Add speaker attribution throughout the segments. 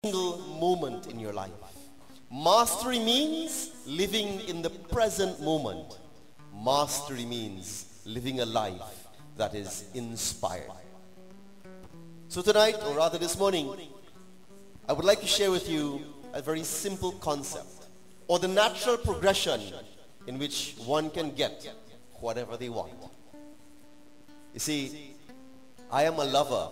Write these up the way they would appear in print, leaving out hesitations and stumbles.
Speaker 1: single moment in your life. Mastery means living in the present moment. Mastery means living a life that is inspired. So tonight, or rather this morning, I would like to share with you a very simple concept, or the natural progression in which one can get whatever they want. You see, I am a lover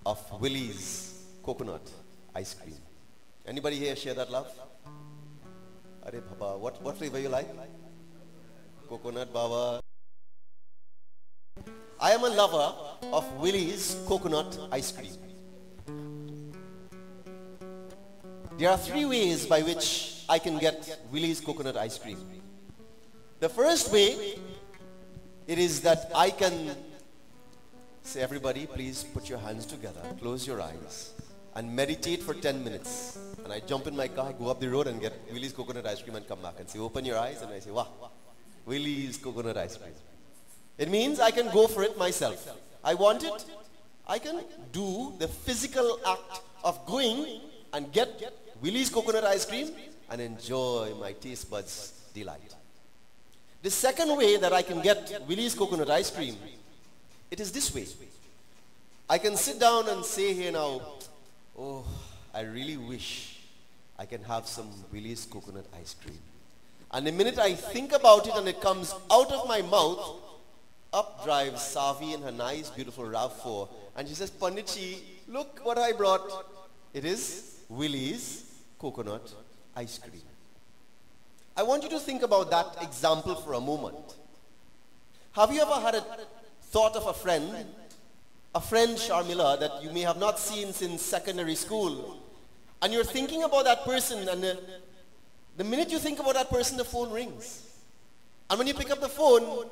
Speaker 1: of Willie's coconut ice cream. Anybody here share that love? Are Baba, what flavor you like? Coconut, Baba. I am a lover of Willie's coconut ice cream. There are three ways by which I can get Willie's coconut ice cream. The first way, it is that I can say, everybody, please put your hands together, close your eyes, and meditate for 10 minutes. And I jump in my car, go up the road and get Willie's coconut ice cream and come back and say, open your eyes, and I say, wow, Willie's coconut ice cream. It means I can go for it myself. I want it, I can do the physical act of going and get Willie's coconut ice cream and enjoy my taste buds' delight. The second way that I can get Willie's coconut ice cream, it is this way. I can sit down and say here now, oh, I really wish I can have some Willie's coconut ice cream. And the minute I think about it and it comes out of my mouth, up drives Savi in her nice, beautiful RAV4, and she says, Panditji, look what I brought. It is Willie's coconut ice cream. I want you to think about that example for a moment. Have you ever had a thought of a friend, Sharmila, that you may have not seen since secondary school, and you're thinking about that person, and the minute you think about that person, the phone rings. And when you pick up the phone,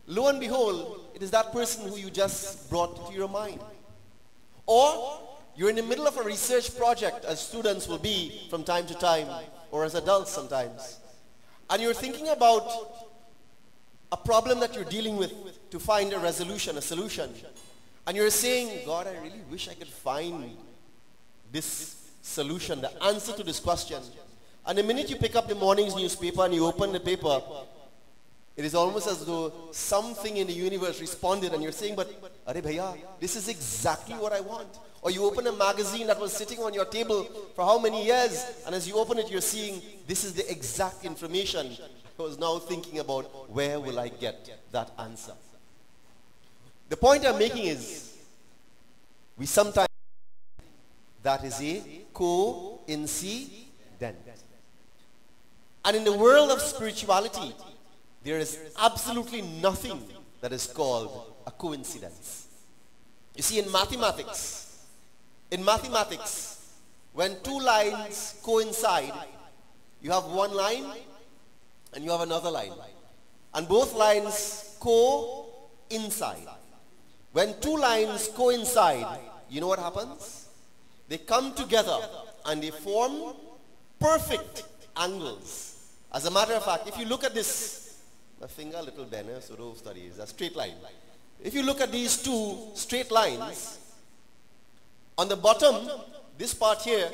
Speaker 1: lo and behold, it is that person who you just brought to your mind. Or you're in the middle of a research project, as students will be from time to time, or as adults sometimes. And you're thinking about a problem that you're dealing with to find a resolution, a solution. And you're saying, God, I really wish I could find this solution, the answer to this question. And the minute you pick up the morning's newspaper and you open the paper, it is almost as though something in the universe responded, and you're saying, but Are bhaiya, this is exactly what I want. Or you open a magazine that was sitting on your table for how many years, and as you open it, you're seeing, this is the exact information. I was now thinking about, where will I get that answer? The point I'm making is, we sometimes that is a coincidence. And in the world of spirituality, there is absolutely nothing that is called a coincidence. You see, in mathematics, when two lines coincide, you have one line and you have another line. And both lines coincide. When two lines coincide, you know what happens? They come together and they form perfect angles. As a matter of fact, if you look at this, my finger a little banner, so don't study, it's a straight line. If you look at these two straight lines, on the bottom, this part here,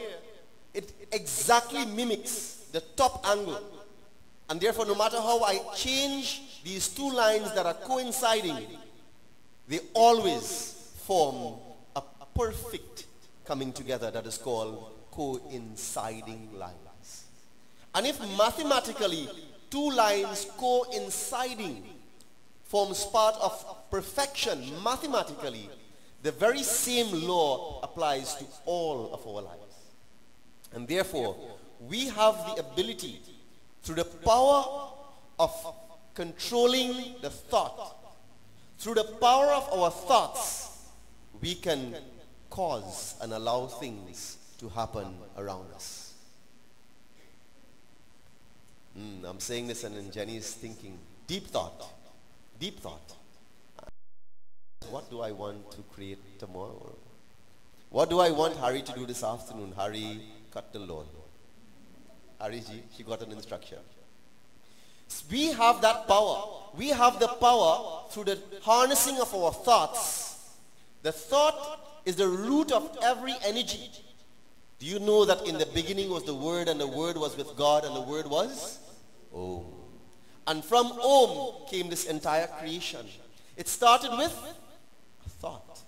Speaker 1: it exactly mimics the top angle. And therefore, no matter how I change these two lines that are coinciding, they always form a perfect coming together that is called coinciding lines. And if mathematically two lines coinciding forms part of perfection mathematically, the very same law applies to all of our lives. And therefore, we have the ability, through the power of controlling the thought, through the power of our thoughts, we can cause and allow things to happen around us. I'm saying this and then Jenny is thinking, deep thought, deep thought. What do I want to create tomorrow? What do I want Harry to do this afternoon? Harry, cut the lawn. Harry ji, she got an instruction. We have that power. We have the power through the harnessing of our thoughts. The thought is the root of every energy. Do you know that in the beginning was the Word, and the Word was with God, and the Word was Om? And from Om came this entire creation. It started with a thought.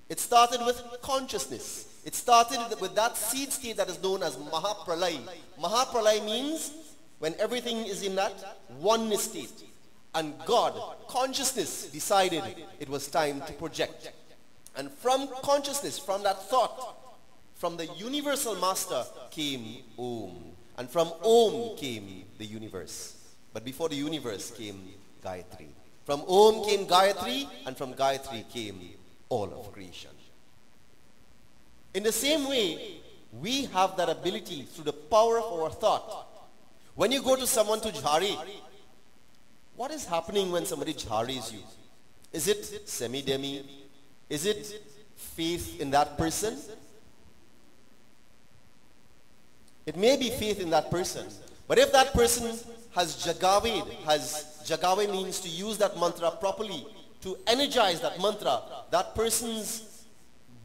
Speaker 1: It started with consciousness. It started with that seed state that is known as Mahapralay. Mahapralay means when everything is in that oneness state. And God, consciousness, decided it was time to project. And from consciousness, from that thought, from the universal master came Om. And from Om came the universe. But before the universe came Gayatri. From Om came Gayatri, and from Gayatri came all of creation. In the same way, we have that ability through the power of our thought. When you go to someone to jhari, what is happening when somebody jharis you? Is it semi-demi? Is it faith in that person? It may be faith in that person. But if that person has jagaved means to use that mantra properly, to energize that mantra, that person's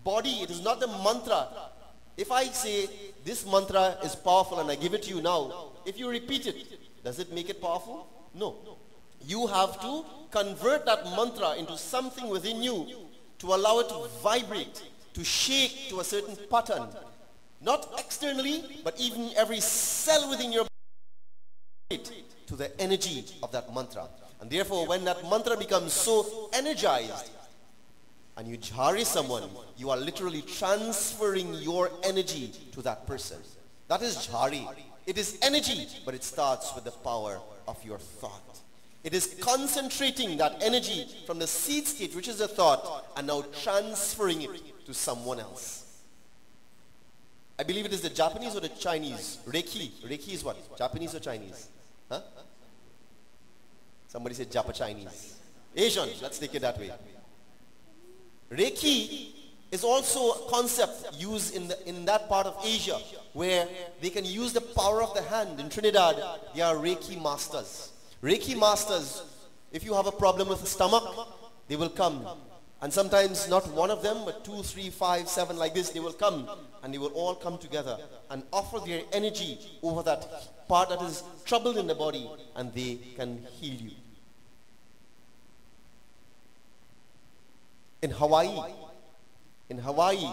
Speaker 1: body, it is not the mantra. If I say this mantra is powerful and I give it to you now, if you repeat it, does it make it powerful? No. You have to convert that mantra into something within you to allow it to vibrate, to shake to a certain pattern. Not externally, but even every cell within your body to the energy of that mantra. And therefore, when that mantra becomes so energized, and you jhari someone, you are literally transferring your energy to that person. That is jhari. It is energy, but it starts with the power of your thought. It is concentrating that energy from the seed state, which is the thought, and now transferring it to someone else. I believe it is the Japanese or the Chinese. Reiki. Reiki is what? Japanese or Chinese? Huh? Somebody said Japa-Chinese. Asian. Let's take it that way. Reiki is also a concept used in that part of Asia where they can use the power of the hand. In Trinidad, they are Reiki masters. Reiki masters, if you have a problem with the stomach, they will come. And sometimes not one of them, but 2, 3, 5, 7 like this, they will come. And they will all come together and offer their energy over that part that is troubled in the body. And they can heal you. In Hawaii, in Hawaii,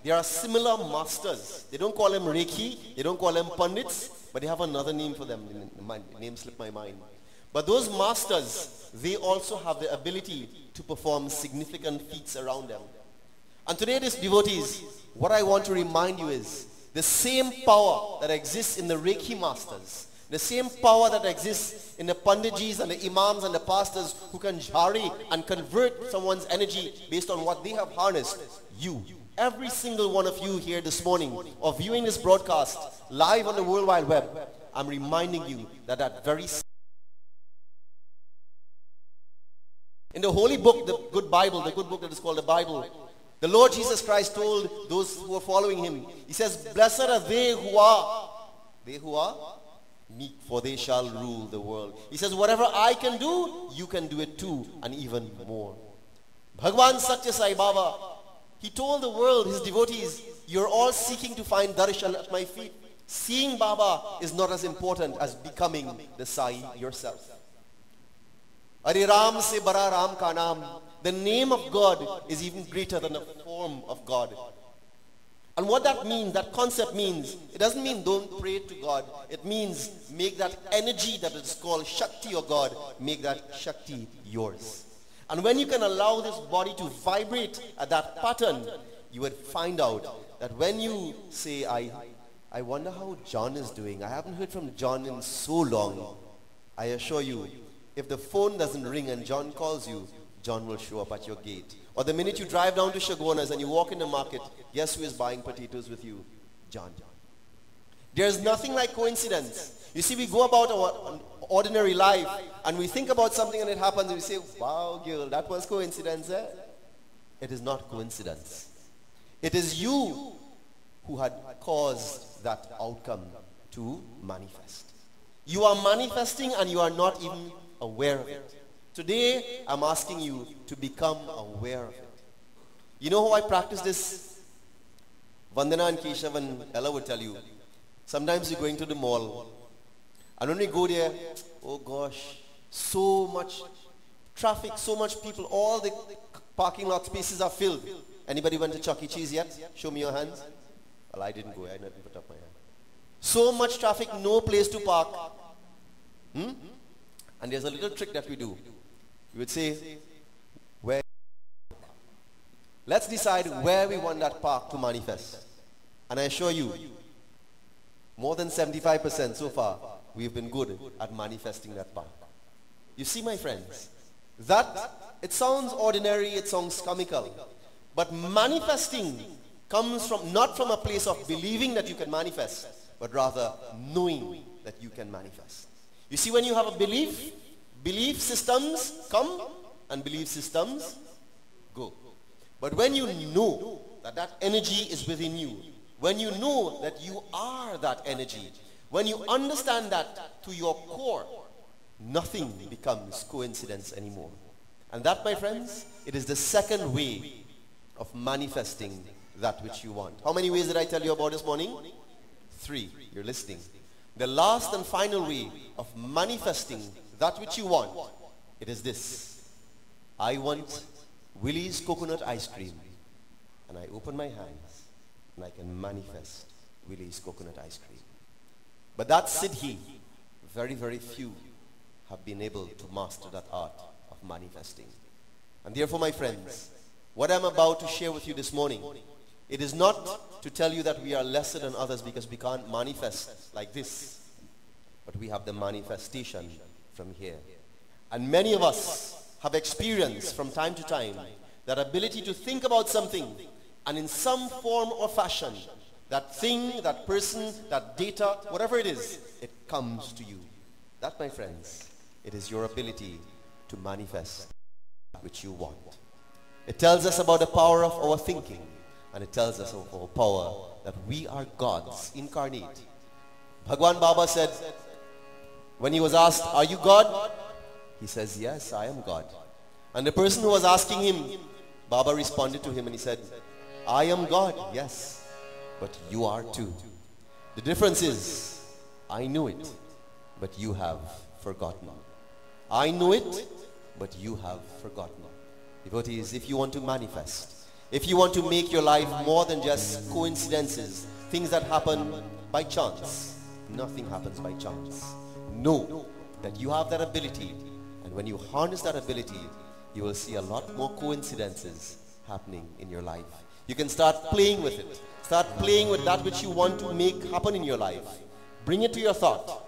Speaker 1: there are similar masters. They don't call them Reiki, they don't call them Pandits, but they have another name for them. My name slipped my mind. But those masters, they also have the ability to perform significant feats around them. And today, these devotees, what I want to remind you is the same power that exists in the Reiki masters, the same power that exists in the Panditjis and the Imams and the pastors who can jhari and convert someone's energy based on what they have harnessed. You, every single one of you here this morning or viewing this broadcast live on the World Wide Web, I'm reminding you that that very in the holy book, the good Bible, the good book that is called the Bible, the Lord Jesus Christ told those who are following him, he says, blessed are they who are meek, for they shall rule the world. He says, whatever I can do, you can do it too, and even more. Bhagwan Satya Sai Baba, he told the world, his devotees, you're all seeking to find darshan at my feet. Seeing Baba is not as important as becoming the Sai yourself. Hare Ram se bara Ram ka naam. The name of God is even greater than the form of God. And what that means, that concept means, it doesn't mean don't pray to God. It means make that energy that is called Shakti or God, make that Shakti yours. And when you can allow this body to vibrate at that pattern, you would find out that when you say, I wonder how John is doing. I haven't heard from John in so long. I assure you, if the phone doesn't ring and John calls you, John will show up at your gate. Or the minute you drive down to Shagonas and you walk in the market, guess who is buying potatoes with you? John. There's nothing like coincidence. You see, we go about our ordinary life and we think about something and it happens and we say, wow, girl, that was coincidence, eh? It is not coincidence. It is you who had caused that outcome to manifest. You are manifesting and you are not even aware of it. Today, I'm asking you to become aware of it. You know how I practice this? Vandana and Keshav and Ella would tell you, sometimes you're going to the mall, and when we go there, oh gosh, so much traffic, so much people, all the parking lot spaces are filled. Anybody went to Chuck E. Cheese yet? Show me your hands. Well, I didn't go, I didn't put up my hand. So much traffic, no place to park. And there's a little trick that we do. We would say, where? Let's decide where we want that park to manifest. And I assure you, more than 75% so far, we've been good at manifesting that park. You see, my friends, that, it sounds ordinary, it sounds comical, but manifesting comes from, not from a place of believing that you can manifest, but rather knowing that you can manifest. You see, when you have a belief, belief systems come and belief systems go. But when you know that that energy is within you, when you know that you are that energy, when you understand that to your core, nothing becomes coincidence anymore. And that, my friends, it is the second way of manifesting that which you want. How many ways did I tell you about this morning? 3. You're listening. The last and final way of manifesting that which you want, it is this. I want Willie's coconut ice cream. And I open my hands and I can manifest Willie's coconut ice cream. But that siddhi, very, very few have been able to master that art of manifesting. And therefore, my friends, what I'm about to share with you this morning, it is not to tell you that we are lesser than others because we can't manifest like this, but we have the manifestation from here. And many of us have experienced from time to time that ability to think about something, and in some form or fashion, that thing, that person, that data, whatever it is, it comes to you. That, my friends, it is your ability to manifest which you want. It tells us about the power of our thinking, and it tells us of our power that we are gods incarnate. Bhagwan Baba said, when he was asked, are you God? He says, yes, I am God. And the person who was asking him, Baba responded to him and he said, I am God, yes, but you are too. The difference is, I know it, but you have forgotten. I know it, but you have forgotten. Devotees, if you want to manifest, if you want to make your life more than just coincidences, things that happen by chance, nothing happens by chance. Know that you have that ability, and when you harness that ability, you will see a lot more coincidences happening in your life. You can start playing with it. Start playing with that which you want to make happen in your life. Bring it to your thought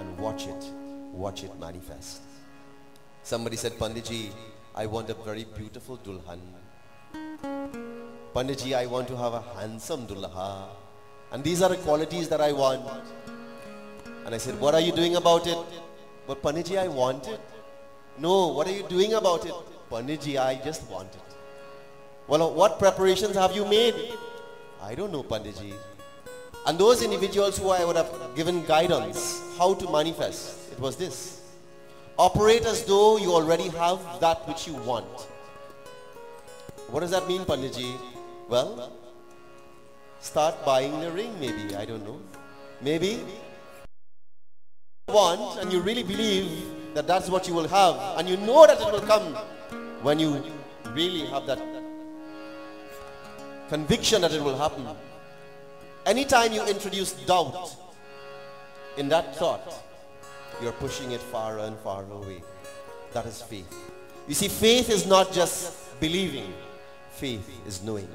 Speaker 1: and watch it manifest. Somebody said, Panditji, I want a very beautiful dulhan. Panditji, I want to have a handsome dulha. And these are the qualities that I want. And I said, what are you doing about it? But Panditji, I want it. No, what are you doing about it? Panditji, I just want it. Well, what preparations have you made? I don't know, Panditji. And those individuals who I would have given guidance how to manifest, it was this. Operate as though you already have that which you want. What does that mean, Panditji? Well, start buying the ring maybe, I don't know. Maybe you want and you really believe that that's what you will have, and you know that it will come when you really have that conviction that it will happen. Anytime you introduce doubt in that thought, you're pushing it far and far away. That is faith. You see, faith is not just believing. Faith is knowing.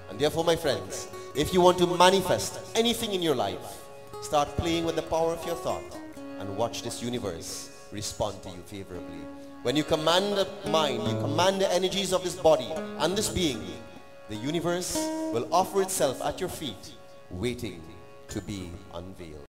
Speaker 1: And therefore, my friends, if you want to manifest anything in your life, start playing with the power of your thought and watch this universe respond to you favorably. When you command the mind, you command the energies of this body and this being, the universe will offer itself at your feet, waiting to be unveiled.